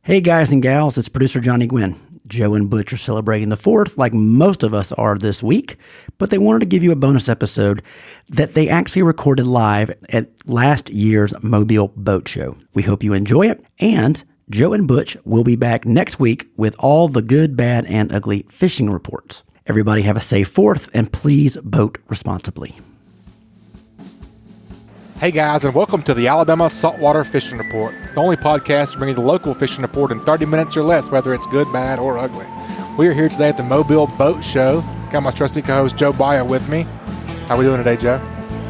Hey guys and gals, it's producer Johnny Gwynn. Joe and Butch are celebrating the 4th like most of us are this week, but they wanted to give you a bonus episode that they actually recorded live at last year's Mobile Boat Show. We hope you enjoy it, and Joe and Butch will be back next week with all the good, bad, and ugly fishing reports. Everybody have a safe 4th, and please boat responsibly. Hey guys, and welcome to the Alabama Saltwater Fishing Report, the only podcast to bring you the local fishing report in 30 minutes or less, whether it's good, bad, or ugly. We are here today at the Mobile Boat Show. Got my trusty co-host Joe Baya with me. How we doing today, Joe?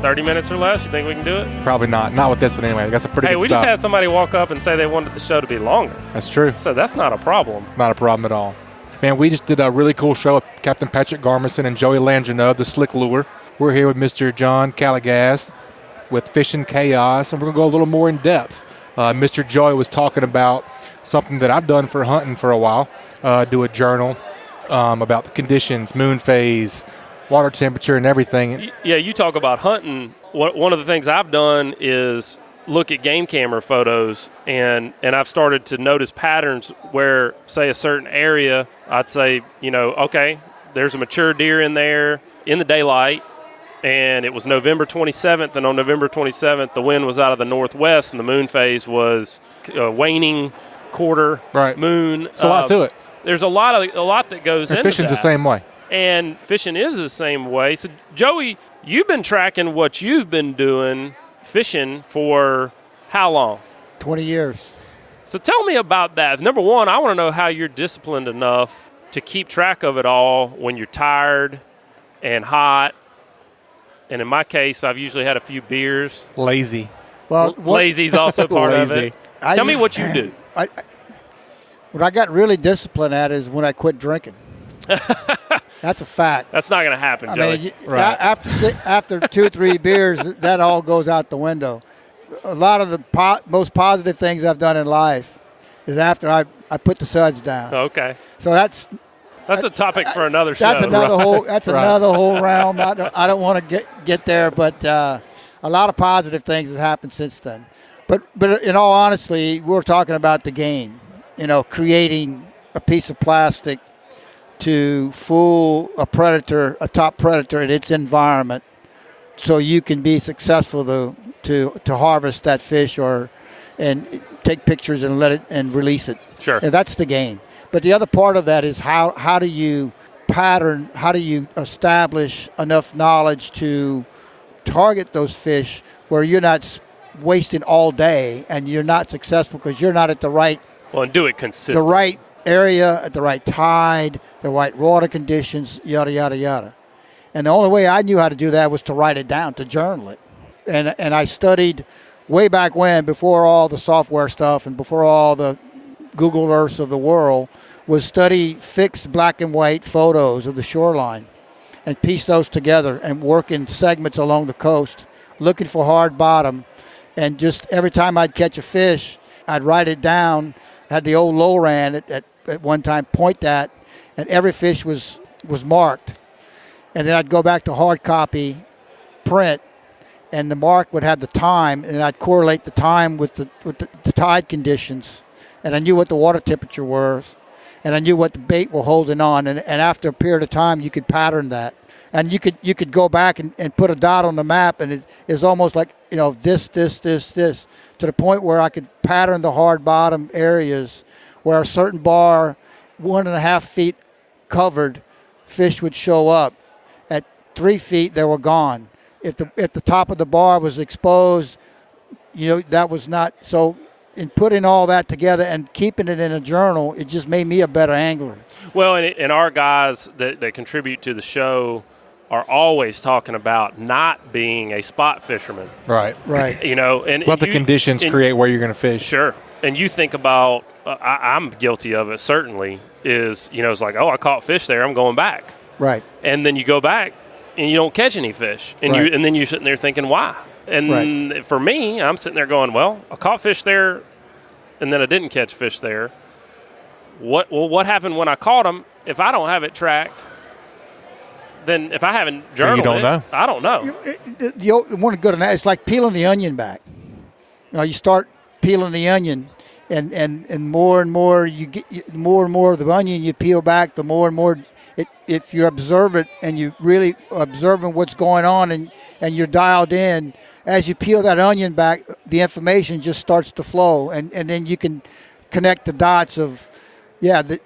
30 minutes or less? You think we can do it? Probably not. Not with this one anyway. We got some pretty good stuff. Hey, we just had somebody walk up and say they wanted the show to be longer. That's true. So that's not a problem. Not a problem at all. Man, we just did a really cool show with Captain Patrick Garmison and Joey Landreneau of the Slick Lure. We're here with Mr. John Calagaz with Fishing Chaos, and we're going to go a little more in depth. Mr. Joey was talking about something that I've done for hunting for a while, do a journal about the conditions, moon phase, water temperature, and everything. Yeah, you talk about hunting. One of the things I've done is look at game camera photos, and I've started to notice patterns where, say, a certain area, I'd say, okay, there's a mature deer in there in the daylight, and it was November 27th, and on November 27th, the wind was out of the northwest, and the moon phase was waning quarter moon. There's a lot to it. There's a lot that goes into that. Fishing's the same way. And fishing is the same way. So, Joey, you've been tracking what you've been doing fishing for how long? 20 years. So tell me about that. Number one, I want to know how you're disciplined enough to keep track of it all when you're tired and hot. And in my case, I've usually had a few beers. Lazy. Well, lazy's also part of it. Tell me what you do. What I got really disciplined at is when I quit drinking. That's a fact. That's not going to happen, Joey. After 2 or 3 beers, that all goes out the window. A lot of the most positive things I've done in life is after I put the suds down. Okay. So that's a topic for another show. That's another whole. That's another whole realm. I don't want to get there, but a lot of positive things have happened since then. But in all honesty, we're talking about the game. Creating a piece of plastic to fool a top predator in its environment, so you can be successful to harvest that fish and take pictures and let it and release it. Sure. And that's the game. But the other part of that is how do you pattern, how do you establish enough knowledge to target those fish where you're not wasting all day and you're not successful because you're not at the right. Well, and do it consistently. The right area, at the right tide, the right water conditions, yada, yada, yada. And the only way I knew how to do that was to write it down, to journal it. And I studied way back when, before all the software stuff and before all the Google Earths of the world, was study fixed black and white photos of the shoreline and piece those together and work in segments along the coast, looking for hard bottom. And just every time I'd catch a fish, I'd write it down, had the old Loran at one time point that, and every fish was marked. And then I'd go back to hard copy print, and the mark would have the time, and I'd correlate the time with the tide conditions, and I knew what the water temperature was, and I knew what the bait were holding on, and after a period of time, you could pattern that. And you could go back and put a dot on the map, and it's almost like, this, to the point where I could pattern the hard bottom areas where a certain bar, 1.5 feet covered, fish would show up. At 3 feet, they were gone. If the top of the bar was exposed, that was not. So in putting all that together and keeping it in a journal, it just made me a better angler. Well, and our guys that contribute to the show are always talking about not being a spot fisherman. Right. And let the conditions create where you're going to fish. Sure. And you think about, I'm guilty of it, certainly, is, it's like, I caught fish there, I'm going back. Right. And then you go back and you don't catch any fish. And right. and then you're sitting there thinking, why? And for me, I'm sitting there going, I caught fish there and then I didn't catch fish there. What happened when I caught them? If I don't have it tracked, then if I haven't journaled you don't know. I don't know. One good, it's like peeling the onion back. You start peeling the onion, and more you get, more and more of the onion you peel back, the more and more if you observe it and you really observing what's going on and you're dialed in, as you peel that onion back, the information just starts to flow, and then you can connect the dots of,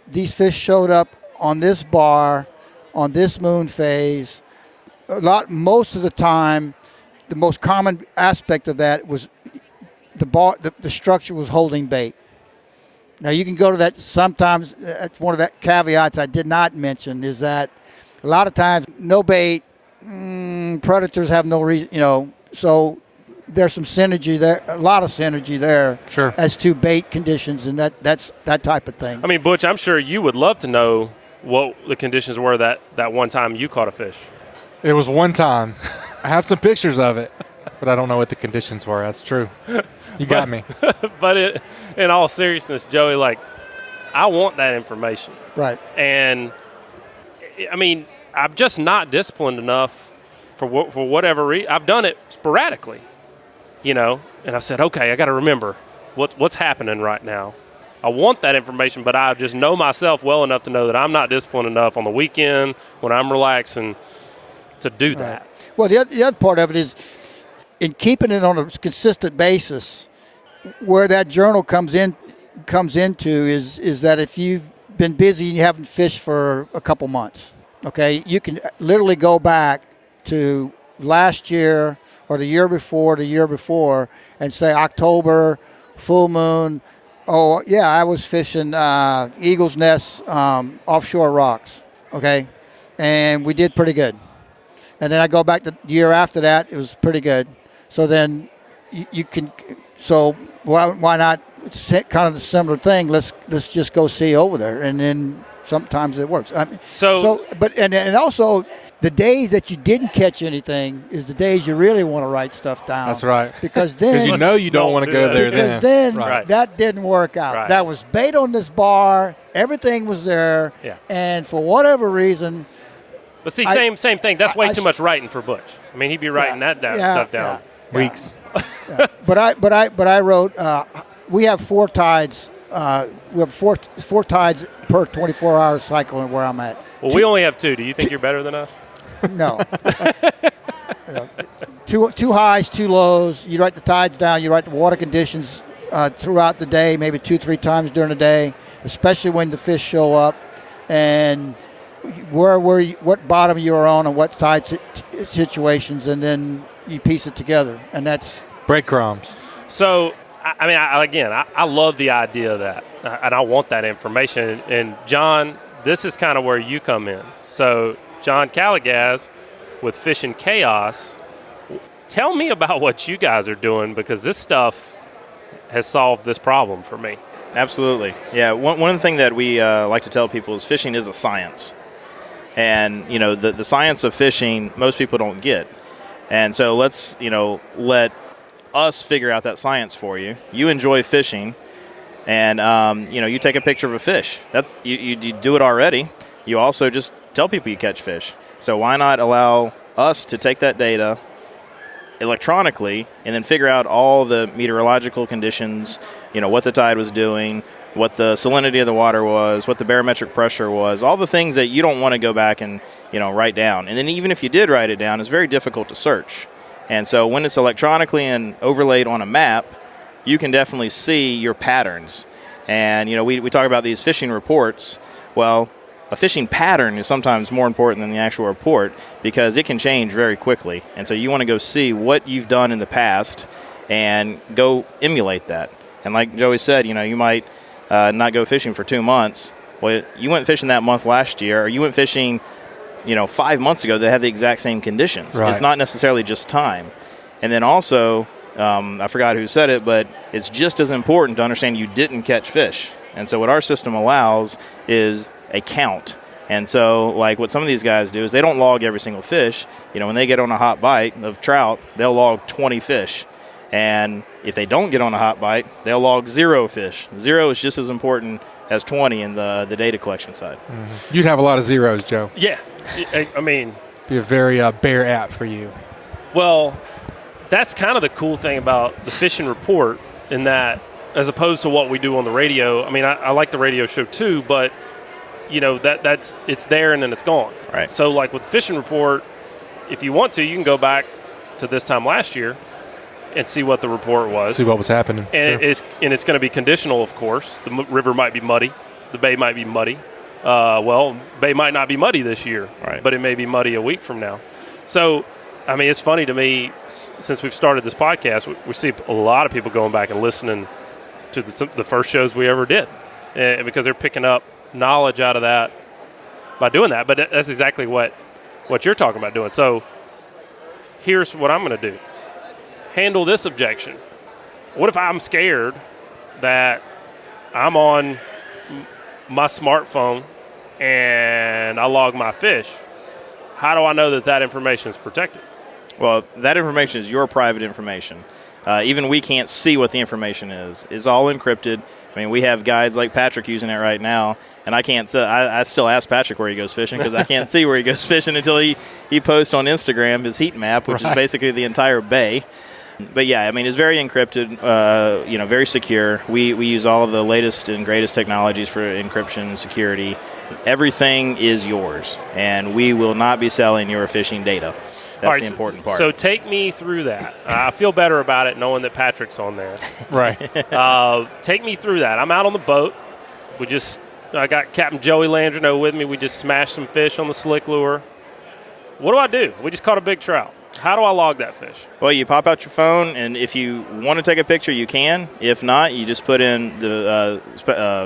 these fish showed up on this bar, on this moon phase. Most of the time, the most common aspect of that was the structure was holding bait. Now you can go to that sometimes. That's one of the caveats I did not mention, is that a lot of times no bait, predators have no reason, so there's some synergy there, a lot of synergy there. Sure. As to bait conditions and that's that type of thing. I mean, Butch, I'm sure you would love to know what the conditions were that one time you caught a fish. It was one time. I have some pictures of it, but I don't know what the conditions were. That's true. You got me. But in all seriousness, Joey, like, I want that information. Right. And, I mean, I'm just not disciplined enough for whatever reason. I've done it sporadically, and I said, okay, I got to remember what's happening right now. I want that information, but I just know myself well enough to know that I'm not disciplined enough on the weekend when I'm relaxing to do that. Right. Well, the other part of it is in keeping it on a consistent basis. Where that journal comes into is that if you've been busy and you haven't fished for a couple months, okay, you can literally go back to last year or the year before, and say October, full moon. Oh, yeah, I was fishing Eagle's Nest offshore rocks, okay? And we did pretty good. And then I go back to the year after that, it was pretty good. So then you can, so why not, it's kind of the similar thing, let's just go see over there. And then sometimes it works. And also the days that you didn't catch anything is the days you really want to write stuff down. That's right. Because then you don't want to go there then. Because then right. that didn't work out. Right. That was bait on this bar. Everything was there. Yeah. And for whatever reason. But see, same thing. That's way too much writing for Butch. I mean, he'd be writing that stuff down. Yeah. Weeks. Yeah. But I wrote. We have 4 tides. We have four tides per 24-hour cycle where I'm at. Well, we only have 2. Do you think you're better than us? No. Two highs, 2 lows. You write the tides down. You write the water conditions throughout the day, maybe 2-3 times during the day, especially when the fish show up, and what bottom you are on and what tide situations, and then you piece it together, and that's breadcrumbs. So, I mean, I love the idea of that, and I want that information. And John, this is kind of where you come in. So, John Calagaz with Fishing Chaos, tell me about what you guys are doing, because this stuff has solved this problem for me. Absolutely. Yeah, one of the things that we like to tell people is fishing is a science. And, the science of fishing, most people don't get. And so let's, let us figure out that science for you. You enjoy fishing, and, you take a picture of a fish. That's you do it already. You also just tell people you catch fish. So why not allow us to take that data electronically and then figure out all the meteorological conditions, what the tide was doing, what the salinity of the water was, what the barometric pressure was, all the things that you don't want to go back and, write down. And then even if you did write it down, it's very difficult to search. And so when it's electronically and overlaid on a map, you can definitely see your patterns. And, we talk about these fishing reports. Well, a fishing pattern is sometimes more important than the actual report because it can change very quickly. And so you want to go see what you've done in the past and go emulate that. And like Joey said, you might not go fishing for 2 months. Well, you went fishing that month last year, or you went fishing, 5 months ago that had the exact same conditions. Right. It's not necessarily just time. And then also, I forgot who said it, but it's just as important to understand you didn't catch fish. And so what our system allows is a count. And so, like what some of these guys do is they don't log every single fish. When they get on a hot bite of trout, they'll log 20 fish. And if they don't get on a hot bite, they'll log 0 fish. 0 is just as important as 20 in the data collection side. Mm-hmm. You'd have a lot of zeros, Joe. Yeah. I mean, be a very bare app for you. Well, that's kind of the cool thing about the fishing report, in that as opposed to what we do on the radio. I mean, I like the radio show too, but that's it's there and then it's gone. Right. So like with the fishing report, if you want to, you can go back to this time last year and see what the report was. See what was happening. And Sure. it's going to be conditional, of course. The river might be muddy. The bay might be muddy. Bay might not be muddy this year, Right. but it may be muddy a week from now. So, I mean, it's funny to me, since we've started this podcast, we see a lot of people going back and listening to the first shows we ever did, and because they're picking up knowledge out of that by doing that. But that's exactly what you're talking about doing. So here's what I'm going to do. Handle this objection. What if I'm scared that I'm on my smartphone and I log my fish? How do I know that information is protected? Well, that information is your private information. Even we can't see what the information is. It's all encrypted. I mean, we have guides like Patrick using it right now, and I can't. I still ask Patrick where he goes fishing because I can't see where he goes fishing until he posts on Instagram his heat map, which is basically the entire bay. But yeah, I mean, it's very encrypted, very secure. We use all of the latest and greatest technologies for encryption and security. Everything is yours, and we will not be selling your fishing data. That's the important part. So take me through that. I feel better about it knowing that Patrick's on there. Right. Take me through that. I'm out on the boat. I got Captain Joey Landreneau with me. We just smashed some fish on the slick lure. What do I do? We just caught a big trout. How do I log that fish? Well, you pop out your phone, and if you want to take a picture, you can. If not, you just put in the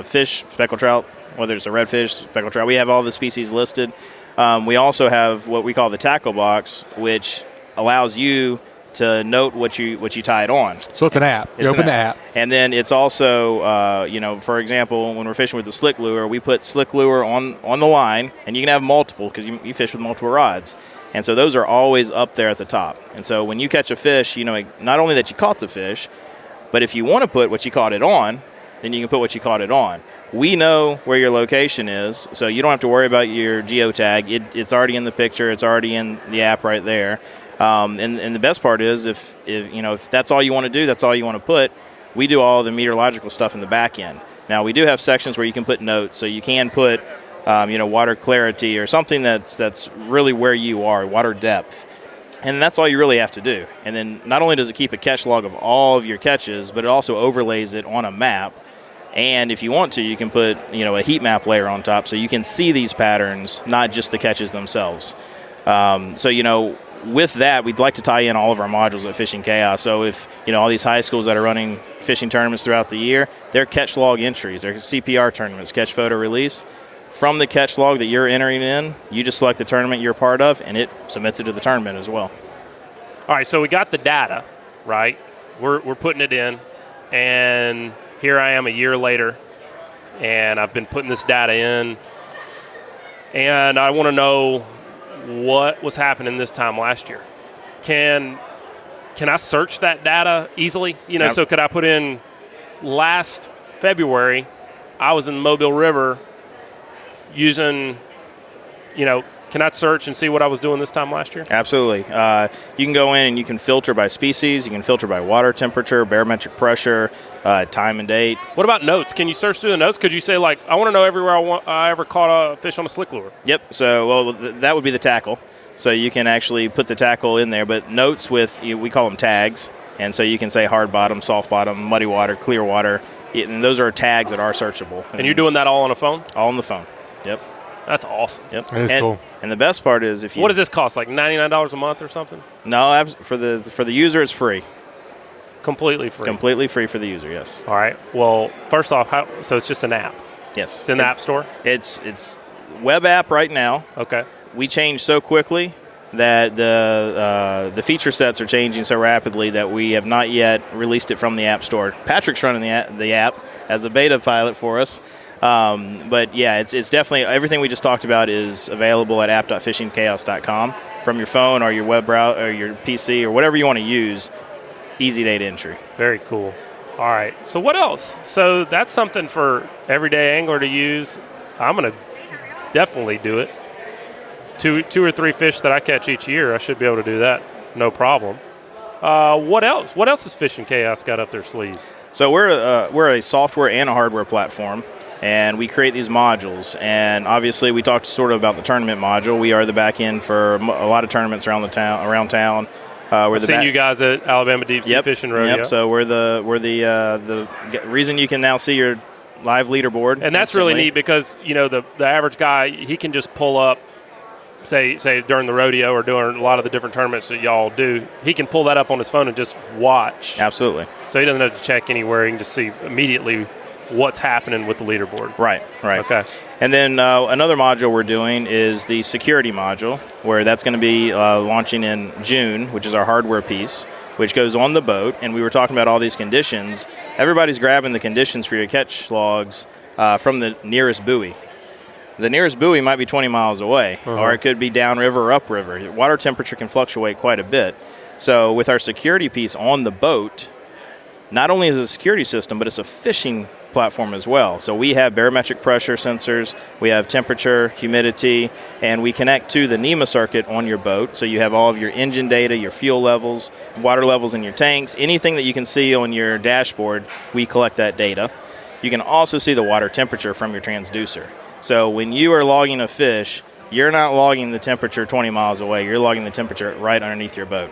fish, speckled trout, whether it's a redfish, speckled trout. We have all the species listed. We also have what we call the tackle box, which allows you to note what you tied on. So it's an app. You open the app. And then it's also, for example, when we're fishing with the slick lure, we put slick lure on the line, and you can have multiple because you fish with multiple rods. And so those are always up there at the top. And so when you catch a fish, you know not only that you caught the fish, but if you want to put what you caught it on, then you can put what you caught it on. We know where your location is, so you don't have to worry about your geotag. It's already in the picture. It's already in the app right there. And the best part is if that's all you want to do, that's all you want to put, we do all the meteorological stuff in the back end. Now, we do have sections where you can put notes, so you can put water clarity or something that's really where you are, water depth. And that's all you really have to do. And then not only does it keep a catch log of all of your catches, but it also overlays it on a map. And if you want to, you can put a heat map layer on top so you can see these patterns, not just the catches themselves. With that, we'd like to tie in all of our modules at Fishing Chaos. So if all these high schools that are running fishing tournaments throughout the year, their catch log entries, their CPR tournaments, catch photo release, from the catch log that you're entering in, you just select the tournament you're part of, and it submits it to the tournament as well. All right, so we got the data, right? We're putting it in, and here I am a year later, and I've been putting this data in, and I want to know what was happening this time last year. Can I search that data easily? So could I put in last February, I was in the Mobile River using, can I search and see what I was doing this time last year? Absolutely. You can go in and you can filter by species. You can filter by water temperature, barometric pressure, time and date. What about notes? Can you search through the notes? Could you say, I want to know everywhere I ever caught a fish on a slick lure? Yep. So, that would be the tackle. So you can actually put the tackle in there. But notes we call them tags. And so you can say hard bottom, soft bottom, muddy water, clear water. And those are tags that are searchable. And you're doing that all on a phone? All on the phone. Yep. That's awesome. Yep. That is cool. And the best part is what does this cost? Like $99 a month or something? No, for the user, it's free. Completely free. Completely free for the user. Yes. All right. Well, first off, so it's just an app. Yes. It's in the App Store. It's web app right now. Okay. We change so quickly that the feature sets are changing so rapidly that we have not yet released it from the App Store. Patrick's running the app as a beta pilot for us. But yeah, it's definitely everything we just talked about is available at app.fishingchaos.com from your phone or your web browser or your PC or whatever you want to use. Easy data entry. Very cool. All right. So what else? So that's something for everyday angler to use. I'm going to definitely do it. Two or three fish that I catch each year, I should be able to do that. No problem. What else? What else has Fishing Chaos got up their sleeve? So we're a software and a hardware platform, and we create these modules. And obviously, we talked sort of about the tournament module. We are the back end for a lot of tournaments around town. I've seen you guys at Alabama Deep Sea Fishing Rodeo. Yep. So we're the reason you can now see your live leaderboard. And that's instantly. really neat because the average guy, he can just pull up. Say during the rodeo or during a lot of the different tournaments that y'all do, he can pull that up on his phone and just watch. Absolutely. So he doesn't have to check anywhere. He can just see immediately what's happening with the leaderboard. Right. Okay. And then another module we're doing is the security module, where that's going to be launching in June, which is our hardware piece, which goes on the boat. And we were talking about all these conditions. Everybody's grabbing the conditions for your catch logs from the nearest buoy. The nearest buoy might be 20 miles away, or it could be downriver or upriver. Water temperature can fluctuate quite a bit. So with our security piece on the boat, not only is it a security system, but it's a fishing platform as well. So we have barometric pressure sensors, we have temperature, humidity, and we connect to the NEMA circuit on your boat. So you have all of your engine data, your fuel levels, water levels in your tanks, anything that you can see on your dashboard, we collect that data. You can also see the water temperature from your transducer. So when you are logging a fish, you're not logging the temperature 20 miles away. You're logging the temperature right underneath your boat.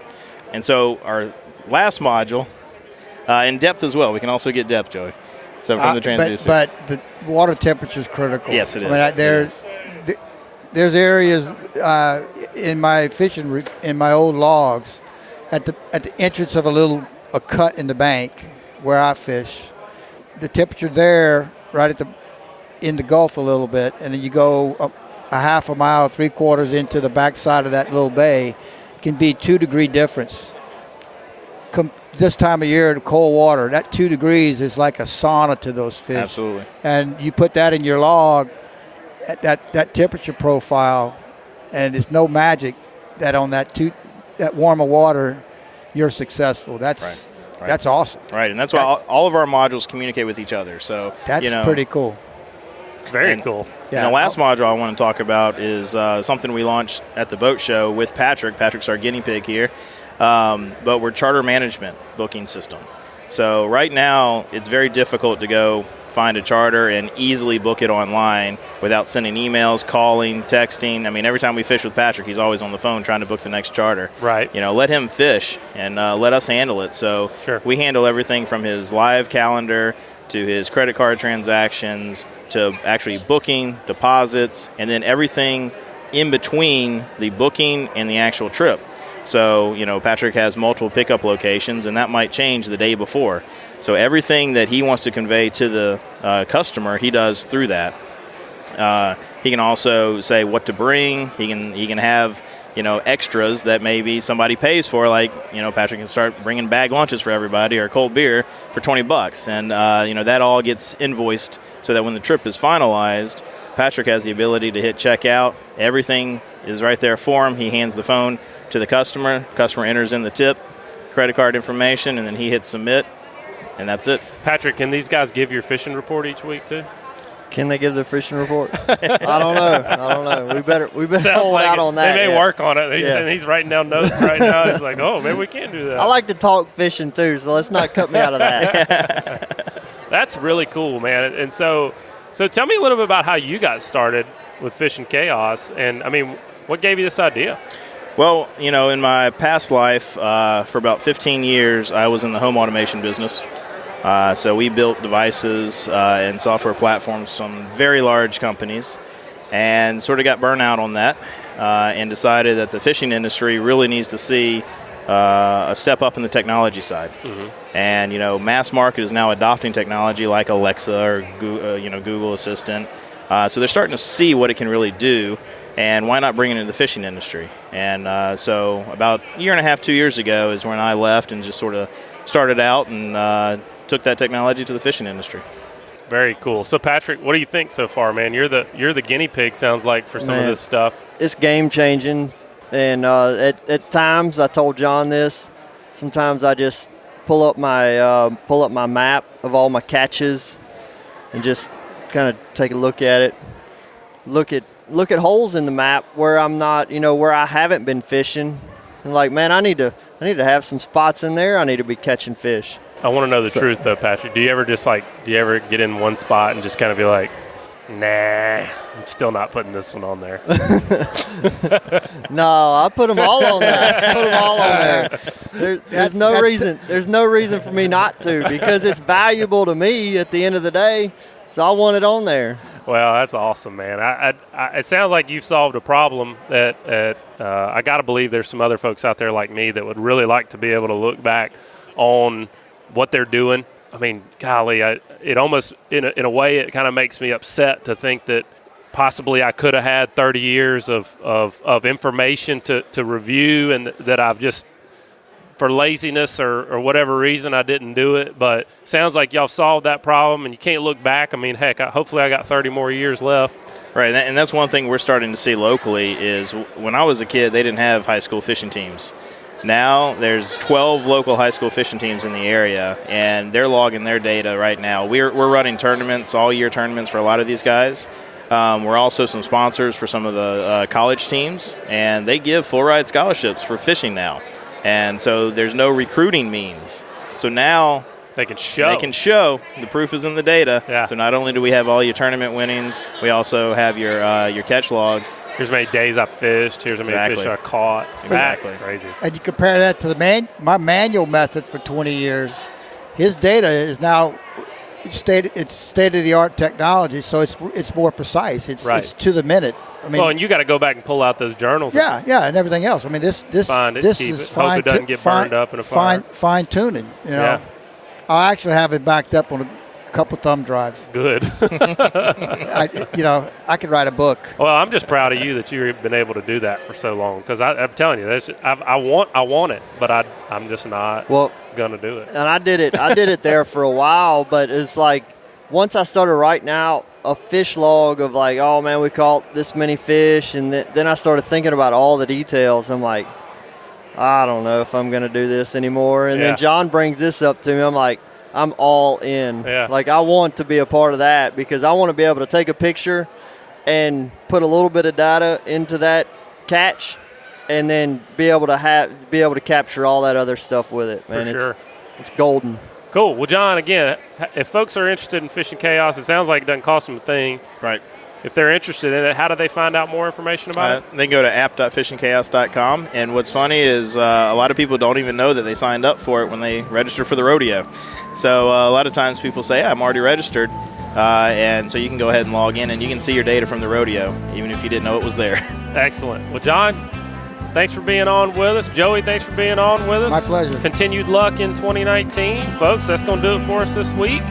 And so our last module, in depth as well. We can also get depth, Joey. So from the transducer. But the water temperature is critical. Yes, it is. I mean, there's areas in my fishing in my old logs at the entrance of a cut in the bank where I fish. The temperature there, right in the Gulf a little bit, and then you go a half a mile, 3/4 into the backside of that little bay, can be 2 degree difference. This time of year, the cold water, that 2 degrees is like a sauna to those fish. Absolutely. And you put that in your log, at that temperature profile, and it's no magic that on that warmer water, you're successful. That's awesome. Right, and that's why all of our modules communicate with each other. So that's pretty cool. Very cool. Yeah. And the last module I want to talk about is something we launched at the boat show with Patrick. Patrick's our guinea pig here. But we're charter management booking system. So right now, it's very difficult to go find a charter and easily book it online without sending emails, calling, texting. I mean, every time we fish with Patrick, he's always on the phone trying to book the next charter. Right. Let him fish and let us handle it. So we handle everything from his live calendar to his credit card transactions to actually booking, deposits, and then everything in between the booking and the actual trip. So, Patrick has multiple pickup locations, and that might change the day before. So everything that he wants to convey to the customer, he does through that. He can also say what to bring. He can have, extras that maybe somebody pays for, like, Patrick can start bringing bag lunches for everybody or cold beer for $20. And, that all gets invoiced so that when the trip is finalized, Patrick has the ability to hit checkout. Everything is right there for him. He hands the phone to the customer. Customer enters in the tip, credit card information, and then he hits submit, and that's it. Patrick, can these guys give your fishing report each week too? Can they give the fishing report? I don't know. We better hold like out on that. They may work on it. He's writing down notes right now. He's like, oh, maybe we can't do that. I like to talk fishing too, so let's not cut me out of that. That's really cool, man. And so tell me a little bit about how you guys started with Fishing Chaos, and I mean, what gave you this idea? Well, in my past life, for about 15 years, I was in the home automation business. So we built devices and software platforms from very large companies and sort of got burnt out on that and decided that the fishing industry really needs to see a step up in the technology side. Mm-hmm. And, mass market is now adopting technology like Alexa or Google Assistant. So they're starting to see what it can really do. And why not bring it into the fishing industry? And so about a year and a half, 2 years ago is when I left and just sort of started out and took that technology to the fishing industry. Very cool. So Patrick, what do you think so far, man? You're the guinea pig, sounds like, for some of this stuff. It's game changing, and at times I told John this. Sometimes I just pull up my map of all my catches and just kind of take a look at it. Look at holes in the map where I'm not, where I haven't been fishing. And like, man, I need to have some spots in there. I need to be catching fish. I want to know the truth, though, Patrick. Do you ever get in one spot and just kind of be like, nah, I'm still not putting this one on there? No, I put them all on there. There's no reason for me not to, because it's valuable to me at the end of the day. So I want it on there. Well, that's awesome, man. It sounds like you've solved a problem that I got to believe there's some other folks out there like me that would really like to be able to look back on what they're doing. I mean, golly, it almost, in a way, it kind of makes me upset to think that possibly I could have had 30 years of information to review, and that I've just, for laziness or whatever reason, I didn't do it. But sounds like y'all solved that problem, and you can't look back. I mean, heck, hopefully I got 30 more years left. Right, and that's one thing we're starting to see locally is when I was a kid, they didn't have high school fishing teams. Now there's 12 local high school fishing teams in the area, and they're logging their data right now. We're running tournaments, all-year tournaments for a lot of these guys. We're also some sponsors for some of the college teams, and they give full-ride scholarships for fishing now. And so there's no recruiting means. So now they can show. The proof is in the data. Yeah. So not only do we have all your tournament winnings, we also have your catch log. Here's how many days I fished. Here's how many fish I caught. Exactly. That's crazy. And you compare that to my manual method for 20 years. His data is now state-of-the-art technology, so it's more precise. It's to the minute. I mean, and you got to go back and pull out those journals. Yeah, and everything else. I mean, this is Hope it doesn't get burned up in a fire. Fine tuning. You know, Yeah. I actually have it backed up on a couple thumb drives. Good. I could write a book. Well, I'm just proud of you that you've been able to do that for so long, because I'm telling you, I want it, but I'm just not gonna do it. And I did it there for a while, but it's like once I started writing out a fish log of like, oh man, we caught this many fish, and then I started thinking about all the details. I'm like, I don't know if I'm gonna do this anymore. And then John brings this up to me. I'm like, I'm all in. Yeah. Like, I want to be a part of that, because I want to be able to take a picture and put a little bit of data into that catch, and then be able to capture all that other stuff with it, man. For sure. It's golden. Cool. Well, John, again, if folks are interested in Fishing Chaos, it sounds like it doesn't cost them a thing. Right. If they're interested in it, how do they find out more information about it? They can go to app.fishingchaos.com, and what's funny is a lot of people don't even know that they signed up for it when they register for the rodeo. So a lot of times people say, I'm already registered, and so you can go ahead and log in, and you can see your data from the rodeo, even if you didn't know it was there. Excellent. Well, John, thanks for being on with us. Joey, thanks for being on with us. My pleasure. Continued luck in 2019. Folks, that's going to do it for us this week.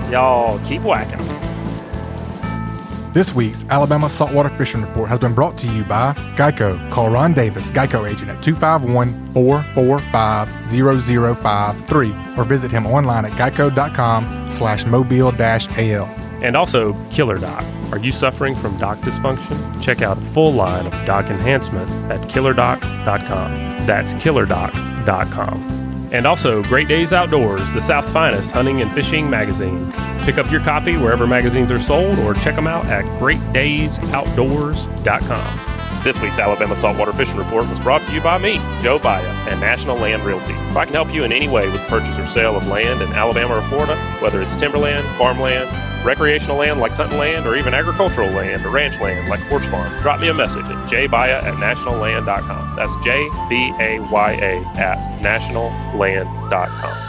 Y'all keep whacking. This week's Alabama Saltwater Fishing Report has been brought to you by Geico. Call Ron Davis, Geico agent, at 251-445-0053 or visit him online at geico.com/mobile-al. And also, KillerDock. Are you suffering from dock dysfunction? Check out a full line of dock enhancement at KillerDock.com. That's KillerDock.com. And also, Great Days Outdoors, the South's finest hunting and fishing magazine. Pick up your copy wherever magazines are sold, or check them out at GreatDaysOutdoors.com. This week's Alabama Saltwater Fishing Report was brought to you by me, Joe Baya, and National Land Realty. If I can help you in any way with purchase or sale of land in Alabama or Florida, whether it's timberland, farmland, recreational land like hunting land, or even agricultural land or ranch land like horse farm, drop me a message at jbaya@nationalland.com. That's JBAYA@nationalland.com.